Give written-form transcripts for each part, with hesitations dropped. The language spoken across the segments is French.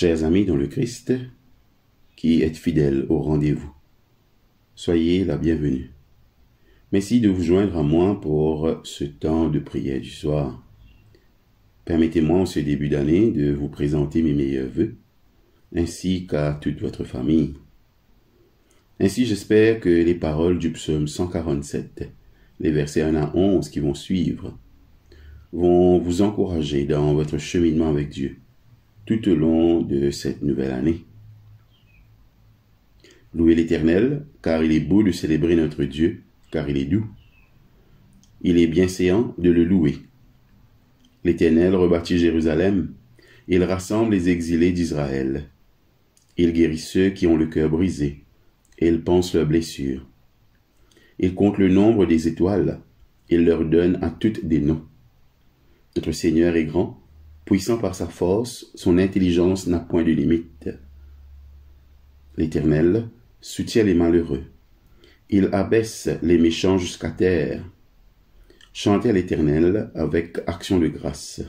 Chers amis dans le Christ, qui êtes fidèles au rendez-vous, soyez la bienvenue. Merci de vous joindre à moi pour ce temps de prière du soir. Permettez-moi en ce début d'année de vous présenter mes meilleurs vœux, ainsi qu'à toute votre famille. Ainsi, j'espère que les paroles du psaume 147, les versets 1 à 11 qui vont suivre, vont vous encourager dans votre cheminement avec Dieu tout au long de cette nouvelle année. Louez l'Éternel, car il est beau de célébrer notre Dieu, car il est doux. Il est bienséant de le louer. L'Éternel rebâtit Jérusalem, il rassemble les exilés d'Israël. Il guérit ceux qui ont le cœur brisé, et il pense leurs blessures. Il compte le nombre des étoiles, il leur donne à toutes des noms. Notre Seigneur est grand, puissant par sa force, son intelligence n'a point de limite. L'Éternel soutient les malheureux. Il abaisse les méchants jusqu'à terre. Chantez à l'Éternel avec action de grâce.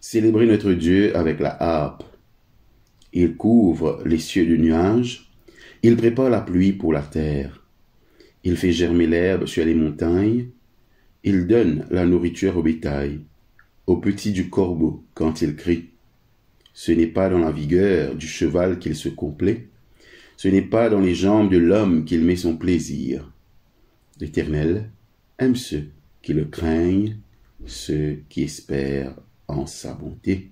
Célébrez notre Dieu avec la harpe. Il couvre les cieux de nuages. Il prépare la pluie pour la terre. Il fait germer l'herbe sur les montagnes. Il donne la nourriture au bétail, au petit du corbeau quand il crie. Ce n'est pas dans la vigueur du cheval qu'il se complaît. Ce n'est pas dans les jambes de l'homme qu'il met son plaisir. L'Éternel aime ceux qui le craignent, ceux qui espèrent en sa bonté.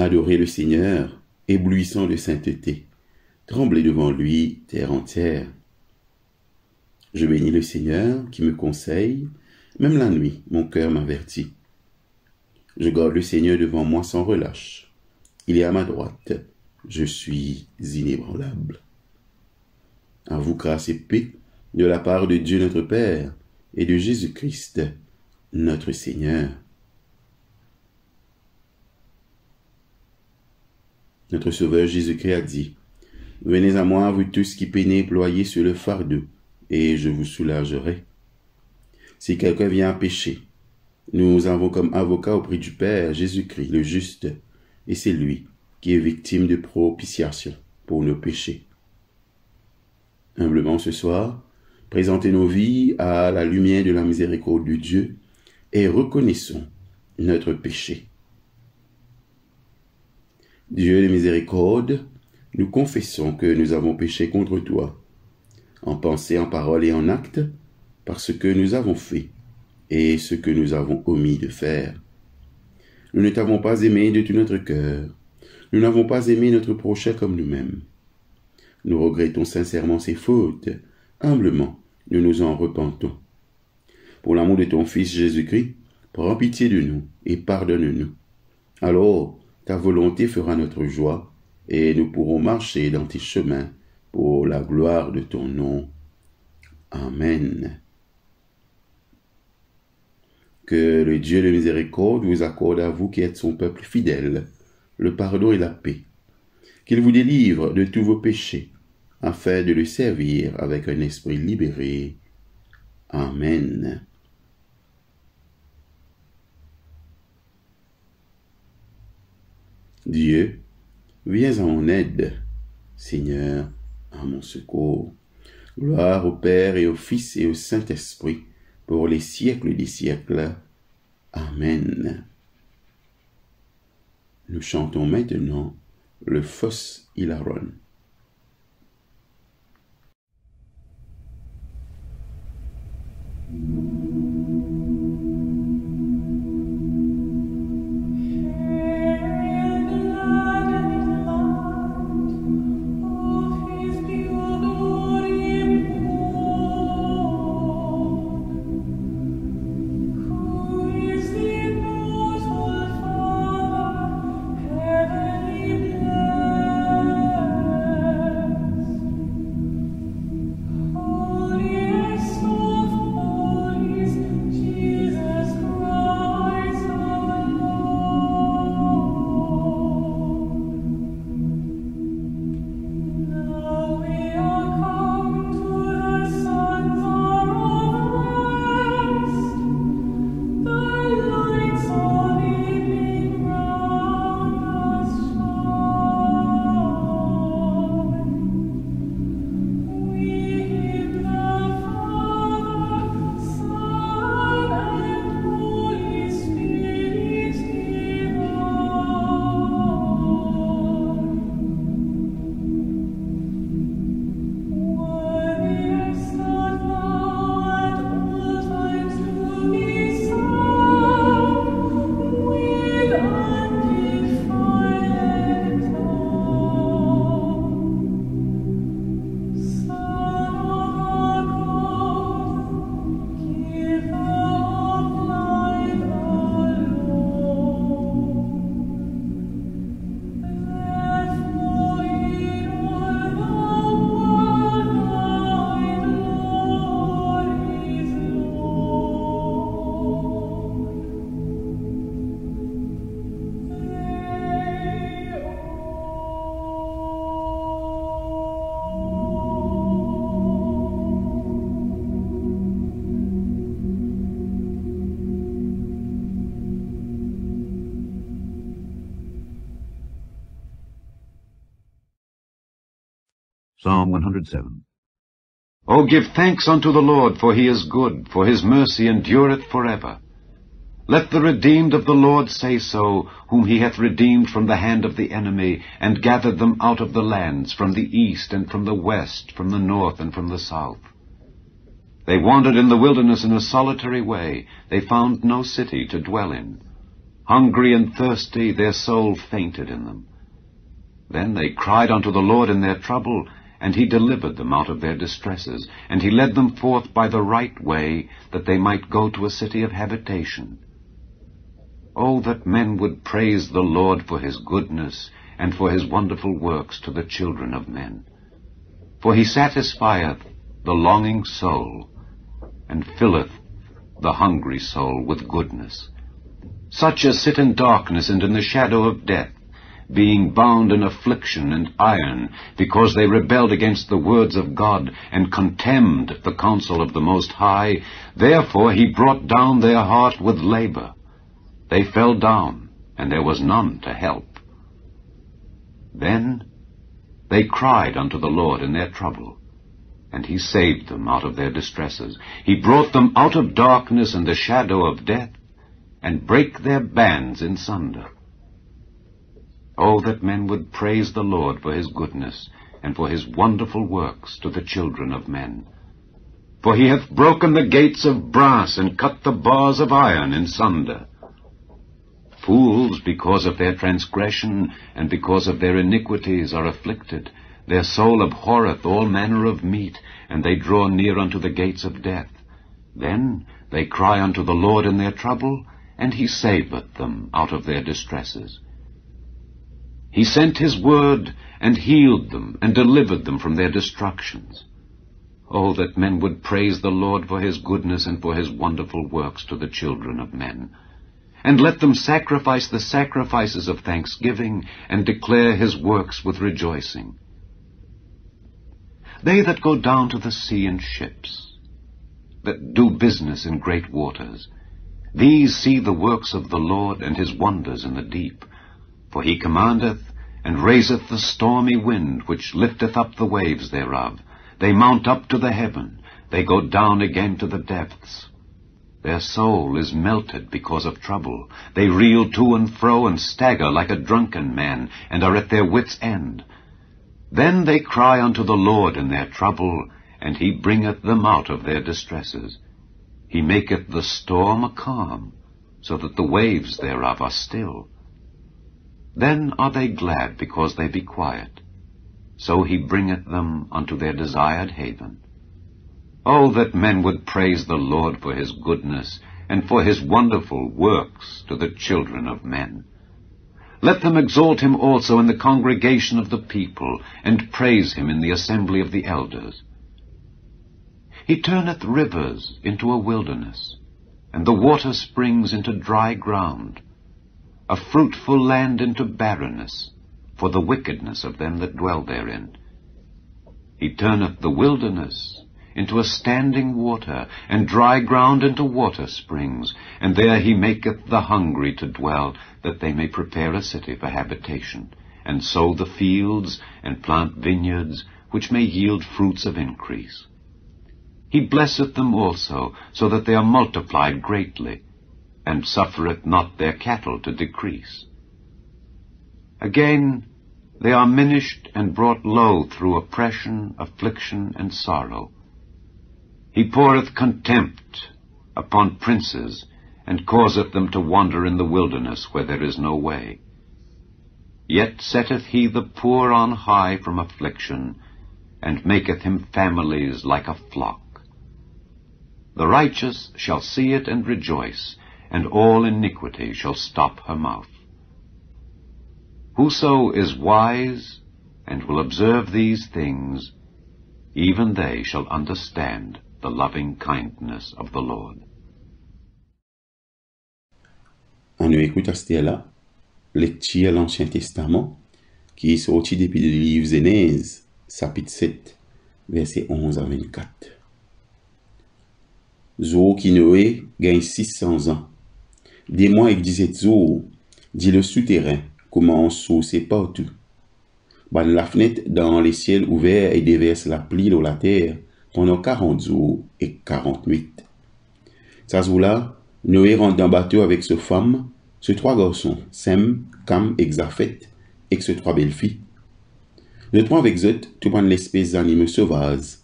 Adorez le Seigneur, éblouissant de sainteté. Tremblez devant lui, terre entière. Je bénis le Seigneur qui me conseille, même la nuit, mon cœur m'avertit. Je garde le Seigneur devant moi sans relâche. Il est à ma droite, je suis inébranlable. À vous grâce et paix de la part de Dieu notre Père et de Jésus-Christ, notre Seigneur. Notre Sauveur Jésus-Christ a dit, « Venez à moi, vous tous qui peinez et ployez sur le fardeau, et je vous soulagerai. » Si quelqu'un vient à pécher, nous avons comme avocat auprès du Père Jésus-Christ le juste, et c'est lui qui est victime de propitiation pour nos péchés. Humblement ce soir, présentez nos vies à la lumière de la miséricorde de Dieu et reconnaissons notre péché. Dieu de miséricorde, nous confessons que nous avons péché contre toi, en pensée, en parole et en acte, parce que nous avons fait et ce que nous avons omis de faire. Nous ne t'avons pas aimé de tout notre cœur, nous n'avons pas aimé notre prochain comme nous-mêmes. Nous regrettons sincèrement ces fautes, humblement nous nous en repentons. Pour l'amour de ton Fils Jésus-Christ, prends pitié de nous et pardonne-nous. Alors, ta volonté fera notre joie, et nous pourrons marcher dans tes chemins pour la gloire de ton nom. Amen. Que le Dieu de miséricorde vous accorde à vous qui êtes son peuple fidèle, le pardon et la paix. Qu'il vous délivre de tous vos péchés, afin de le servir avec un esprit libéré. Amen. Dieu, viens à mon aide. Seigneur, à mon secours. Gloire au Père et au Fils et au Saint-Esprit, pour les siècles des siècles. Amen. Nous chantons maintenant le Phos Hilaron. Psalm 107. O give thanks unto the Lord, for he is good, for his mercy endureth forever. Let the redeemed of the Lord say so, whom he hath redeemed from the hand of the enemy, and gathered them out of the lands, from the east and from the west, from the north and from the south. They wandered in the wilderness in a solitary way. They found no city to dwell in. Hungry and thirsty, their soul fainted in them. Then they cried unto the Lord in their trouble, and he delivered them out of their distresses, and he led them forth by the right way, that they might go to a city of habitation. Oh, that men would praise the Lord for his goodness, and for his wonderful works to the children of men. For he satisfieth the longing soul, and filleth the hungry soul with goodness. Such as sit in darkness and in the shadow of death, being bound in affliction and iron, because they rebelled against the words of God, and contemned the counsel of the Most High. Therefore he brought down their heart with labor. They fell down, and there was none to help. Then they cried unto the Lord in their trouble, and he saved them out of their distresses. He brought them out of darkness and the shadow of death, and brake their bands in sunder. Oh, that men would praise the Lord for his goodness, and for his wonderful works to the children of men. For he hath broken the gates of brass, and cut the bars of iron in sunder. Fools, because of their transgression, and because of their iniquities, are afflicted. Their soul abhorreth all manner of meat, and they draw near unto the gates of death. Then they cry unto the Lord in their trouble, and he saveth them out of their distresses. He sent his word, and healed them, and delivered them from their destructions. Oh, that men would praise the Lord for his goodness, and for his wonderful works to the children of men. And let them sacrifice the sacrifices of thanksgiving, and declare his works with rejoicing. They that go down to the sea in ships, that do business in great waters, these see the works of the Lord, and his wonders in the deep. For he commandeth, and raiseth the stormy wind, which lifteth up the waves thereof. They mount up to the heaven, they go down again to the depths. Their soul is melted because of trouble. They reel to and fro, and stagger like a drunken man, and are at their wits' end. Then they cry unto the Lord in their trouble, and he bringeth them out of their distresses. He maketh the storm a calm, so that the waves thereof are still. Then are they glad because they be quiet. So he bringeth them unto their desired haven. Oh, that men would praise the Lord for his goodness, and for his wonderful works to the children of men. Let them exalt him also in the congregation of the people, and praise him in the assembly of the elders. He turneth rivers into a wilderness, and the water springs into dry ground, a fruitful land into barrenness, for the wickedness of them that dwell therein. He turneth the wilderness into a standing water, and dry ground into water springs, and there he maketh the hungry to dwell, that they may prepare a city for habitation, and sow the fields, and plant vineyards, which may yield fruits of increase. He blesseth them also, so that they are multiplied greatly, and suffereth not their cattle to decrease. Again, they are minished and brought low through oppression, affliction, and sorrow. He poureth contempt upon princes, and causeth them to wander in the wilderness where there is no way. Yet setteth he the poor on high from affliction, and maketh him families like a flock. The righteous shall see it and rejoice, and all iniquity shall stop her mouth. Whoso is wise, and will observe these things, even they shall understand the loving kindness of the Lord. On écoute à là, lecture l'Ancien Testament, qui est sorti depuis le livre Genèse, chapitre 7, versets 11 à 24. Zo qui Noé gagne 600 ans. Des mois et disait Zo, dit le souterrain, commence saucer partout. Ban la fenêtre dans les ciels ouverts et déverse la pluie dans la terre pendant 40 jours et 40 nuits. Ça là, Noé rentre dans le bateau avec ses femmes, ses 3 garçons, Sem, Cam et Xaphet, et ses 3 belles filles. Le 3 avec eux, tout prend l'espèce d'animaux sauvages,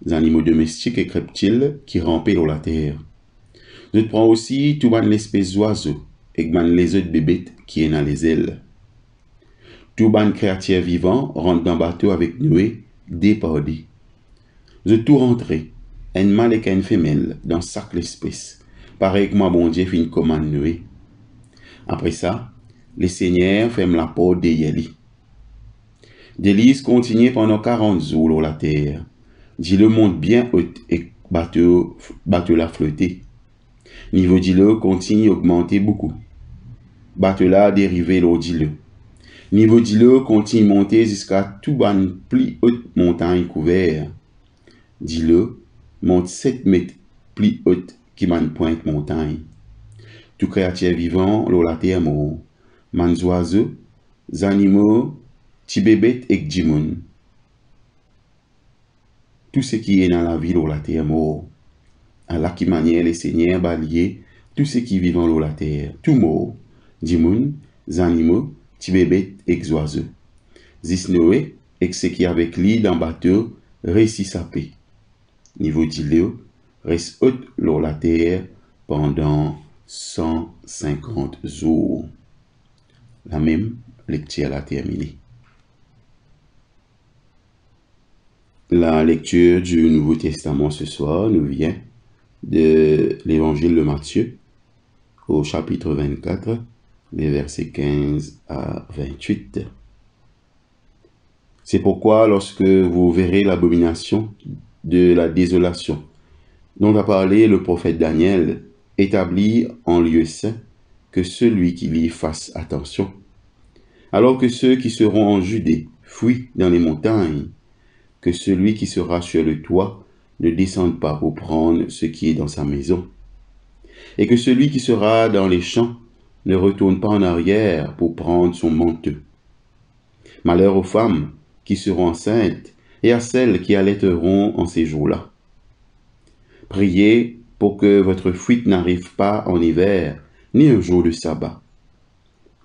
des animaux domestiques et reptiles qui rampaient dans la terre. Je prends aussi tout prend l'espèce d'oiseaux et les autres bébés qui est dans les ailes. Tout ban créature vivant rentre dans le bateau avec Noé, dé par dé. Je tout rentré, un mâle et une femelle, dans chaque espèce. Pareil que moi, bon Dieu, fin commande Noé. Après ça, les seigneurs ferment la porte des Yéli. Délice continue pendant 40 jours sur la terre. Dit le monte bien haut et bateau la flotter. Niveau d'îlot continue à augmenter beaucoup. Bateau là dérivé l'eau d'îlot. Niveau d'îlot continue à monter jusqu'à tout ban plus haute montagne couverte. D'îlot monte 7 mètres plus haute qui man pointe montagne. Tout créature vivant l'eau la terre mort. Man oiseaux, animaux, petits bébés et djimoun. Tout ce qui est dans la ville l'eau la terre mort. À la qui manière les seigneurs balayer tout ce qui vit dans l'eau la terre, tout mort, djimoun, animaux, petits bébés et oiseaux. Zis Noé et ce qui avec lui dans le bateau réussit sa paix. Niveau d'îlot, reste haute l'eau la terre pendant 150 jours. La même lecture a terminé. La lecture du Nouveau Testament ce soir nous vient de l'Évangile de Matthieu au chapitre 24, les versets 15 à 28. C'est pourquoi lorsque vous verrez l'abomination de la désolation dont a parlé le prophète Daniel, établi en lieu saint, que celui qui lit fasse attention. Alors que ceux qui seront en Judée fuient dans les montagnes, que celui qui sera sur le toit ne descende pas pour prendre ce qui est dans sa maison, et que celui qui sera dans les champs ne retourne pas en arrière pour prendre son manteau. Malheur aux femmes qui seront enceintes et à celles qui allaiteront en ces jours-là. Priez pour que votre fuite n'arrive pas en hiver, ni un jour de sabbat.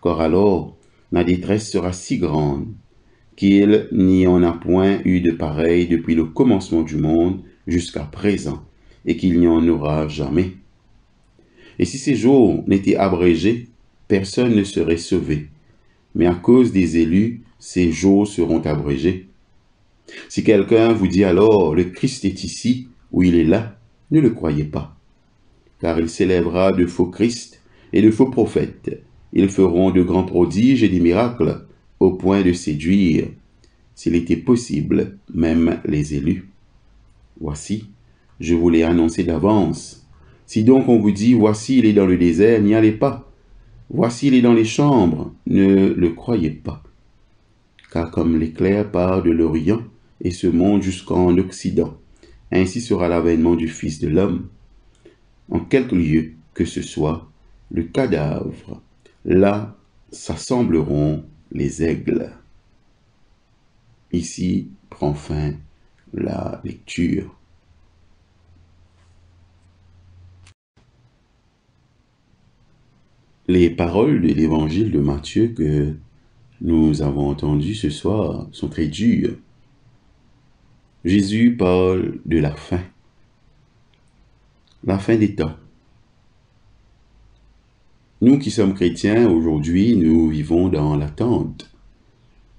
Car alors, la détresse sera si grande qu'il n'y en a point eu de pareil depuis le commencement du monde jusqu'à présent, et qu'il n'y en aura jamais. Et si ces jours n'étaient abrégés, personne ne serait sauvé. Mais à cause des élus, ces jours seront abrégés. Si quelqu'un vous dit alors, le Christ est ici, ou il est là, ne le croyez pas. Car il s'élèvera de faux Christ et de faux prophètes. Ils feront de grands prodiges et des miracles, au point de séduire, s'il était possible, même les élus. Voici, je vous l'ai annoncé d'avance. Si donc on vous dit, voici il est dans le désert, n'y allez pas. Voici il est dans les chambres, ne le croyez pas. Car comme l'éclair part de l'Orient et se monte jusqu'en Occident, ainsi sera l'avènement du Fils de l'homme. En quelque lieu que ce soit, le cadavre, là s'assembleront les aigles. Ici prend fin la lecture. Les paroles de l'évangile de Matthieu que nous avons entendues ce soir sont très dures. Jésus parle de la fin des temps. Nous qui sommes chrétiens, aujourd'hui, nous vivons dans l'attente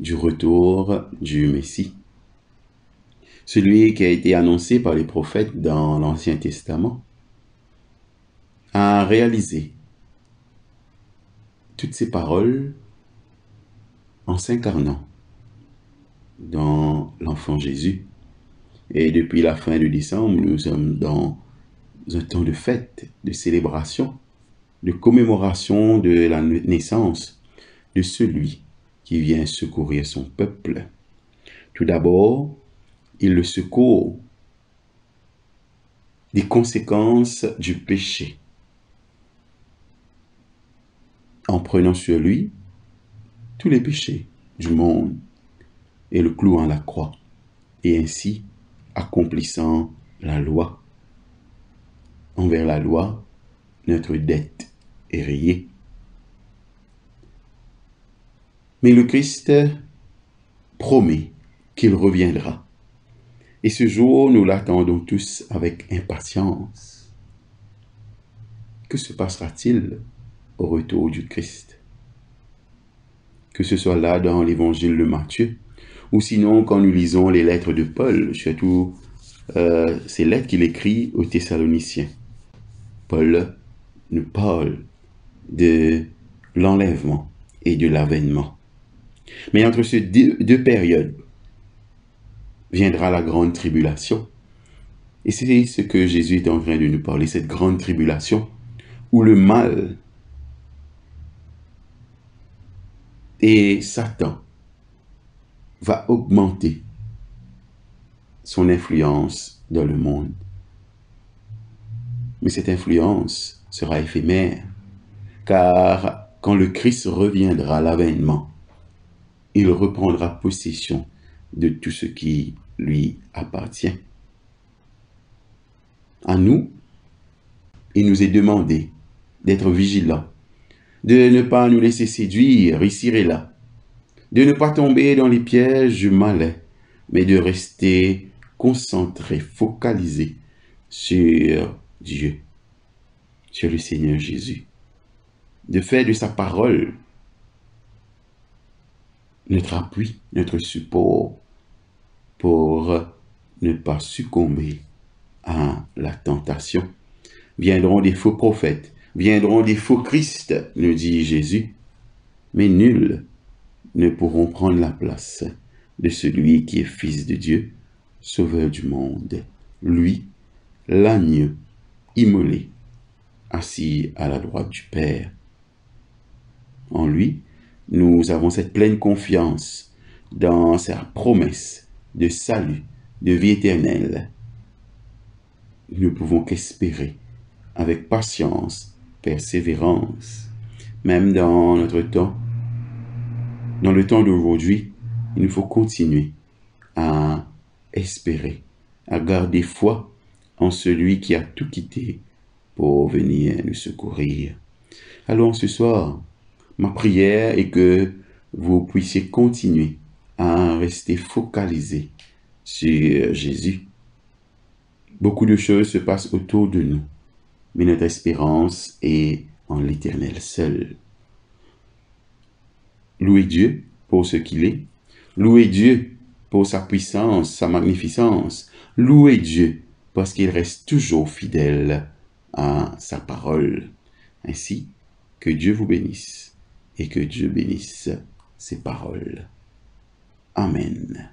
du retour du Messie. Celui qui a été annoncé par les prophètes dans l'Ancien Testament a réalisé toutes ces paroles en s'incarnant dans l'enfant Jésus. Et depuis la fin de décembre, nous sommes dans un temps de fête, de célébration, de commémoration de la naissance de celui qui vient secourir son peuple. Tout d'abord, il le secourt des conséquences du péché, en prenant sur lui tous les péchés du monde et le clouant à la croix, et ainsi accomplissant la loi. Envers la loi, notre dette est rayée. Mais le Christ promet qu'il reviendra. Et ce jour, nous l'attendons tous avec impatience. Que se passera-t-il au retour du Christ. Que ce soit là dans l'évangile de Matthieu, ou sinon quand nous lisons les lettres de Paul, surtout ces lettres qu'il écrit aux Thessaloniciens. Paul nous parle de l'enlèvement et de l'avènement. Mais entre ces deux périodes viendra la grande tribulation. Et c'est ce que Jésus est en train de nous parler, cette grande tribulation, où le mal et Satan va augmenter son influence dans le monde. Mais cette influence sera éphémère, car quand le Christ reviendra à l'avènement, il reprendra possession de tout ce qui lui appartient. À nous, il nous est demandé d'être vigilants, de ne pas nous laisser séduire ici et là, de ne pas tomber dans les pièges du malin, mais de rester concentrés, focalisés sur Dieu, sur le Seigneur Jésus, de faire de sa parole notre appui, notre support pour ne pas succomber à la tentation. Viendront des faux prophètes, viendront des faux Christ, nous dit Jésus, mais nuls ne pourront prendre la place de celui qui est Fils de Dieu, Sauveur du monde, lui, l'agneau immolé, assis à la droite du Père. En lui, nous avons cette pleine confiance dans sa promesse de salut, de vie éternelle. Nous ne pouvons qu'espérer avec patience, persévérance, même dans notre temps, dans le temps d'aujourd'hui, il nous faut continuer à espérer, à garder foi en celui qui a tout quitté pour venir nous secourir. Alors ce soir, ma prière est que vous puissiez continuer à rester focalisés sur Jésus. Beaucoup de choses se passent autour de nous, mais notre espérance est en l'Éternel seul. Louez Dieu pour ce qu'il est. Louez Dieu pour sa puissance, sa magnificence. Louez Dieu parce qu'il reste toujours fidèle à sa parole. Ainsi, que Dieu vous bénisse et que Dieu bénisse ses paroles. Amen.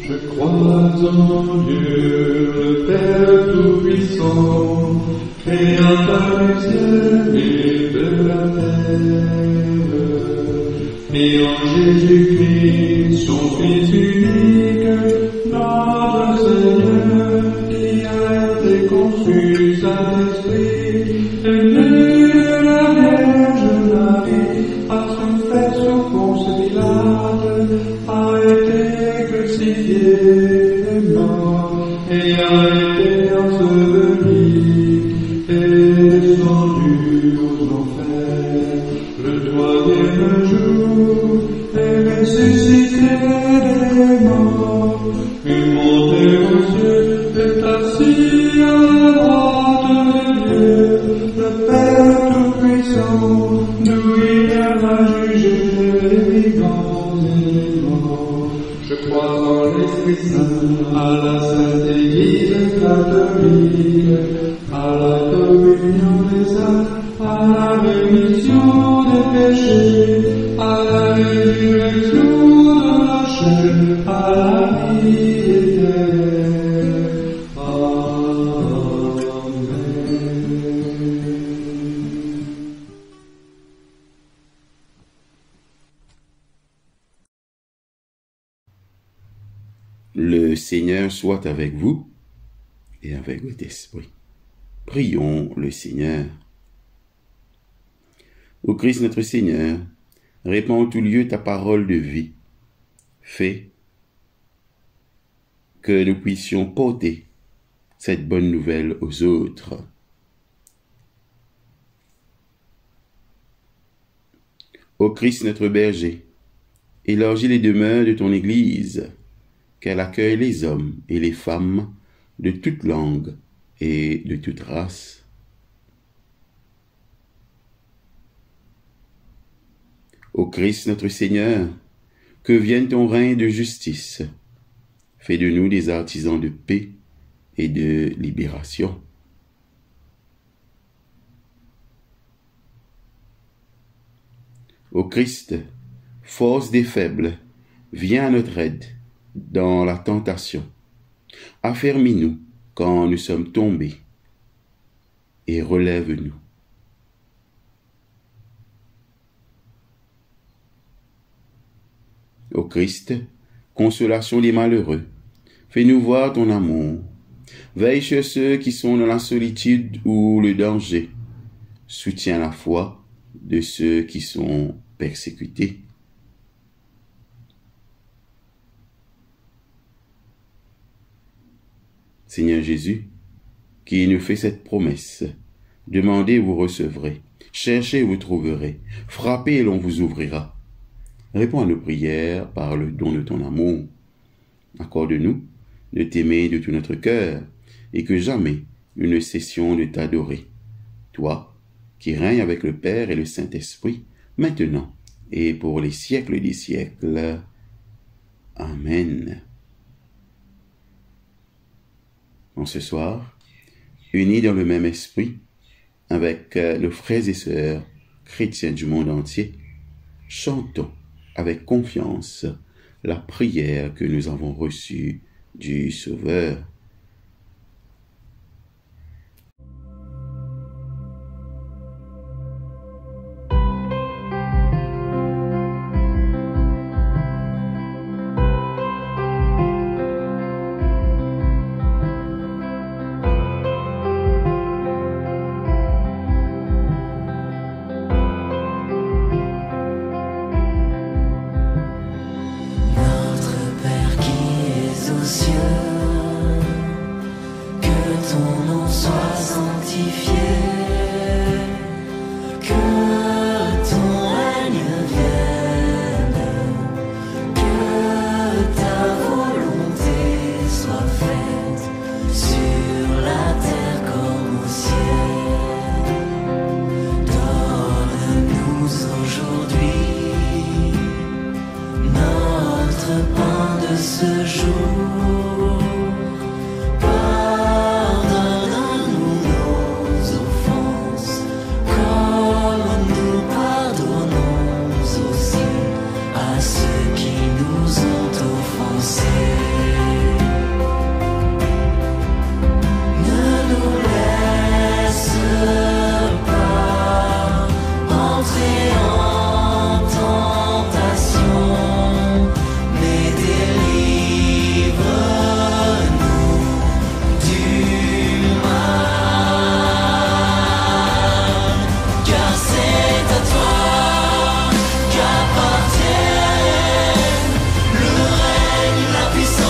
Je crois en Dieu, le Père Tout-Puissant, Créateur du ciel et de la terre, et en Jésus-Christ, son Fils unique, notre Seigneur, qui a été conçu Saint-Esprit, est né de la Vierge Marie, a souffert sous Ponce Pilate, a été crucifié et mort, et a été enseveli, et descendu aux enfers. Le troisième jour est ressuscité des morts, et monté aux cieux, est assis à la droite de Dieu, le Père Tout-Puissant, d'où il viendra juger les vivants et les morts. Je crois en l'Esprit Saint, à la Sainte Église catholique, à la communion des saints, à la rémission des péchés, à la résurrection de la chair, à la vie éternelle. Amen. Le Seigneur soit avec vous et avec votre esprit. Prions le Seigneur. Ô Christ notre Seigneur, répands en tout lieu ta parole de vie. Fais que nous puissions porter cette bonne nouvelle aux autres. Ô Christ notre berger, élargis les demeures de ton Église, qu'elle accueille les hommes et les femmes de toute langue et de toute race. Ô Christ notre Seigneur, que vienne ton règne de justice. Fais de nous des artisans de paix et de libération. Ô Christ, force des faibles, viens à notre aide dans la tentation. Affermis-nous quand nous sommes tombés et relève-nous. Ô Christ, consolation des malheureux, fais-nous voir ton amour. Veille sur ceux qui sont dans la solitude ou le danger. Soutiens la foi de ceux qui sont persécutés. Seigneur Jésus, qui nous fait cette promesse. Demandez et vous recevrez. Cherchez et vous trouverez. Frappez et l'on vous ouvrira. Réponds à nos prières par le don de ton amour. Accorde-nous de t'aimer de tout notre cœur et que jamais nous ne cessions de t'adorer. Toi, qui règnes avec le Père et le Saint-Esprit, maintenant et pour les siècles des siècles. Amen. En ce soir, unis dans le même esprit, avec nos frères et sœurs chrétiens du monde entier, chantons avec confiance la prière que nous avons reçue du Sauveur. Puissance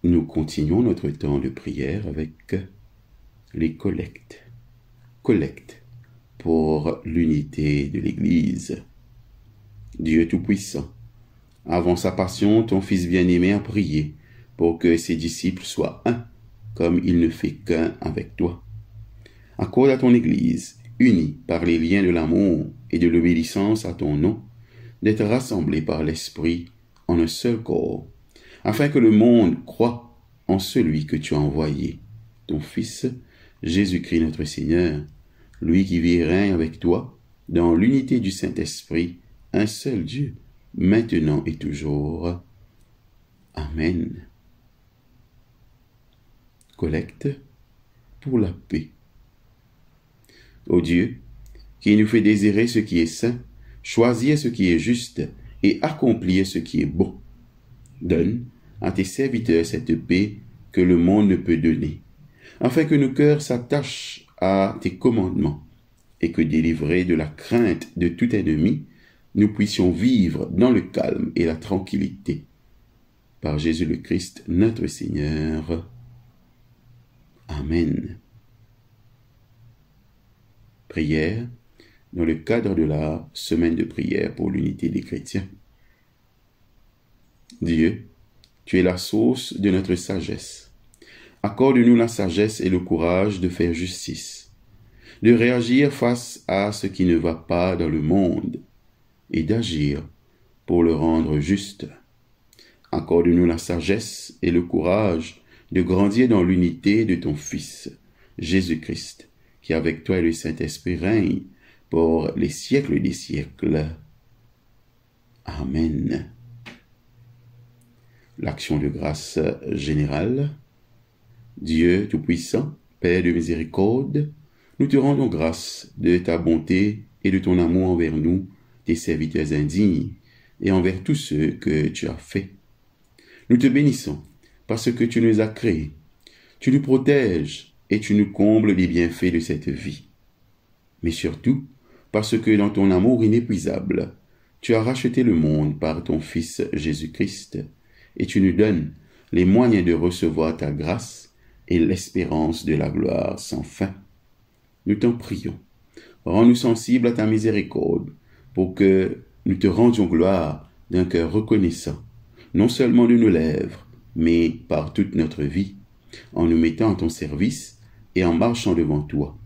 nous continuons notre temps de prière avec les collectes. Collecte pour l'unité de l'Église. Dieu Tout-Puissant, avant sa passion, ton Fils bien-aimé a prié pour que ses disciples soient un, comme il ne fait qu'un avec toi. Accorde à ton Église, unie par les liens de l'amour et de l'obéissance à ton nom, d'être rassemblée par l'Esprit en un seul corps, afin que le monde croie en celui que tu as envoyé, ton Fils, Jésus-Christ notre Seigneur, lui qui vit et règne avec toi, dans l'unité du Saint-Esprit, un seul Dieu, maintenant et toujours. Amen. Collecte pour la paix. Ô Dieu, qui nous fait désirer ce qui est saint, choisir ce qui est juste et accomplir ce qui est bon, donne à tes serviteurs cette paix que le monde ne peut donner, afin que nos cœurs s'attachent à tes commandements et que, délivrés de la crainte de tout ennemi, nous puissions vivre dans le calme et la tranquillité. Par Jésus le Christ, notre Seigneur. Amen. Prière dans le cadre de la semaine de prière pour l'unité des chrétiens. Dieu, tu es la source de notre sagesse. Accorde-nous la sagesse et le courage de faire justice, de réagir face à ce qui ne va pas dans le monde et d'agir pour le rendre juste. Accorde-nous la sagesse et le courage de grandir dans l'unité de ton Fils, Jésus-Christ, qui avec toi et le Saint-Esprit règne pour les siècles des siècles. Amen. L'action de grâce générale. Dieu Tout-Puissant, Père de miséricorde, nous te rendons grâce de ta bonté et de ton amour envers nous, tes serviteurs indignes, et envers tous ceux que tu as faits. Nous te bénissons parce que tu nous as créés. Tu nous protèges et tu nous combles des bienfaits de cette vie. Mais surtout, parce que dans ton amour inépuisable, tu as racheté le monde par ton Fils Jésus-Christ, et tu nous donnes les moyens de recevoir ta grâce et l'espérance de la gloire sans fin. Nous t'en prions. Rends-nous sensibles à ta miséricorde, pour que nous te rendions gloire d'un cœur reconnaissant, non seulement de nos lèvres, mais par toute notre vie, en nous mettant à ton service et en marchant devant toi,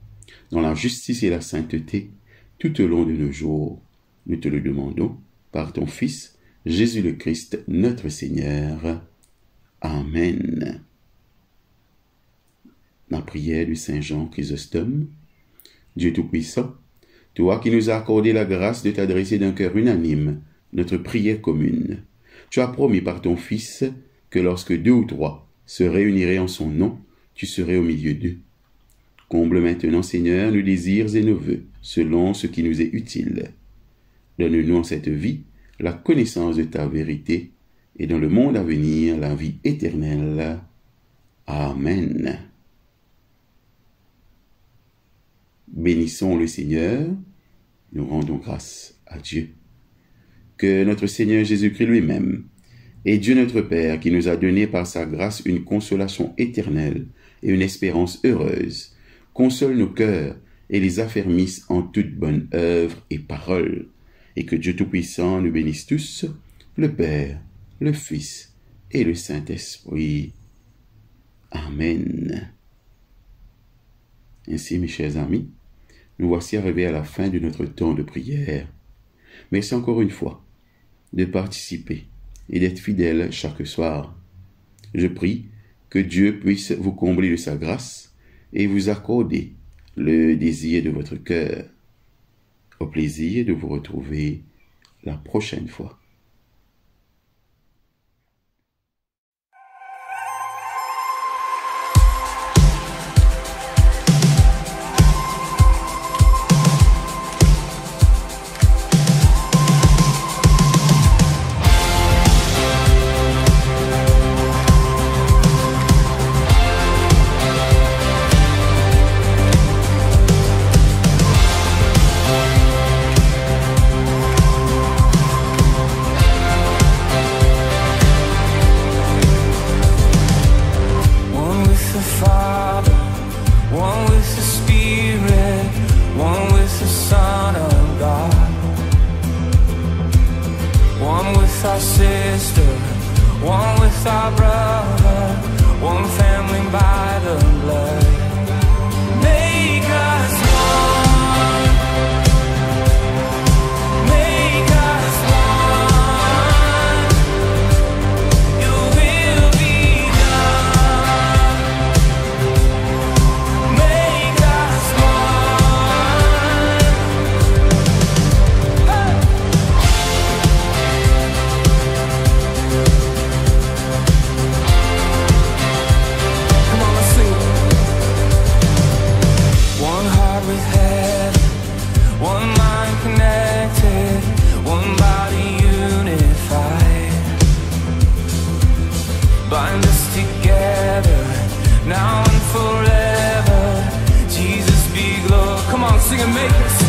dans la justice et la sainteté, tout au long de nos jours. Nous te le demandons par ton Fils, Jésus le Christ, notre Seigneur. Amen. La prière du Saint Jean Chrysostome. Dieu Tout-Puissant, toi qui nous as accordé la grâce de t'adresser d'un cœur unanime notre prière commune, tu as promis par ton Fils que lorsque 2 ou 3 se réuniraient en son nom, tu serais au milieu d'eux. Comble maintenant, Seigneur, nos désirs et nos vœux, selon ce qui nous est utile. Donne-nous en cette vie la connaissance de ta vérité, et dans le monde à venir la vie éternelle. Amen. Bénissons le Seigneur, nous rendons grâce à Dieu. Que notre Seigneur Jésus-Christ lui-même, et Dieu notre Père, qui nous a donné par sa grâce une consolation éternelle et une espérance heureuse, console nos cœurs et les affermisse en toute bonne œuvre et parole, et que Dieu Tout-Puissant nous bénisse tous, le Père, le Fils et le Saint-Esprit. Amen. Ainsi, mes chers amis, nous voici arrivés à la fin de notre temps de prière. Merci encore une fois de participer et d'être fidèles chaque soir. Je prie que Dieu puisse vous combler de sa grâce et vous accorder le désir de votre cœur. Au plaisir de vous retrouver la prochaine fois. sister, one with our brother, one family by the blood. Make us one. Make us one. Your will be done. Make us one. Hey. Come on, let's sing. One heart with head, one mind connected, one body unified. Bind us together, now and forever. Jesus be glorified. Come on, sing and make us.